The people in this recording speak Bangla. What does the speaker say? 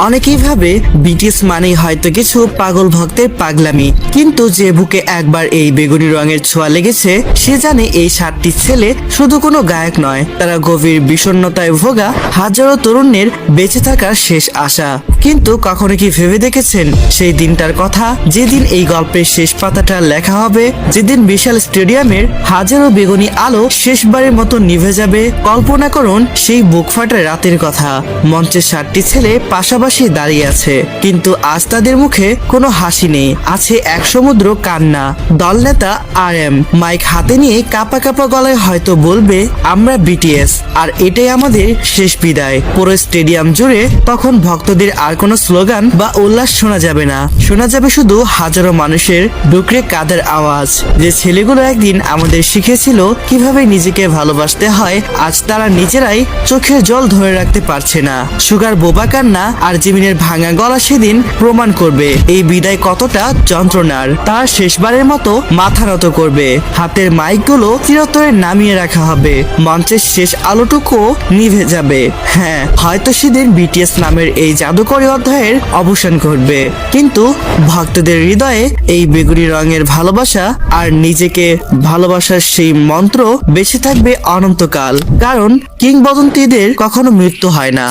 অনেকেই ভাবে বিটিএস মানেই হয়তো কিছু পাগল ভক্তের পাগলামি, কিন্তু যে বুকে একবার এই বেগুনি রঙের ছোঁয়া লেগেছে সে জানে এই 7টি ছেলে শুধু কোনো গায়ক নয়, তারা গভীর বিষণ্ণতায় ভোগা হাজারো তরুণের বেঁচে থাকার শেষ আশা। কিন্তু কখনো কি ভেবে দেখেছেন সেই দিনটার কথা, যেদিন এই গল্পের শেষ পাতাটা লেখা হবে, যেদিন বিশাল স্টেডিয়ামের হাজারো বেগুনি আলো শেষবারের মতো নিভে যাবে? কল্পনা করুন সেই বুক ফাটা রাতের কথা। মঞ্চে 7টি ছেলে পাশাপাশি দাঁড়িয়ে আছে, কিন্তু আজ তাদের মুখে কোনো হাসি নেই, আছে এক সমুদ্র কান্না। দলনেতা RM মাইক হাতে নিয়ে কাঁপা কাঁপা গলায় হয়তো বলবে, আমরা বিটিএস, আর এটাই আমাদের শেষ বিদায়। পুরো স্টেডিয়াম জুড়ে তখন ভক্তদের আর কোনো স্লোগান বা উল্লাস শোনা যাবে না, শোনা যাবে শুধু হাজারো মানুষের ডুকরে কাঁদার আওয়াজ। যে ছেলেগুলো একদিন আমাদের শিখেছিল কিভাবে নিজেকে ভালোবাসতে হয়, আজ তারা নিজেরাই চোখের জল ধরে রাখতে পারছে না। সুগার বোবা কান্না আর জিমিনের ভাঙা গলা সেদিন প্রমাণ করবে এই বিদায় কতটা যন্ত্রণার। তার শেষবারের মতো মাথা নত করবে, হাতের মাইকগুলো চিরতরে নামিয়ে রাখা হবে, মঞ্চের শেষ আলোটুকু নিভে যাবে। হ্যাঁ, হয়তো সেদিন বিটিএস নামের এই জাদুকরী অধ্যায়ের অবসান ঘটবে, কিন্তু ভক্তদের হৃদয়ে এই বেগুনি রঙের ভালোবাসা আর নিজেকে ভালোবাসার সেই মন্ত্র বেঁচে থাকবে অনন্তকাল। কারণ কিংবদন্তিদের কখনো মৃত্যু হয় না।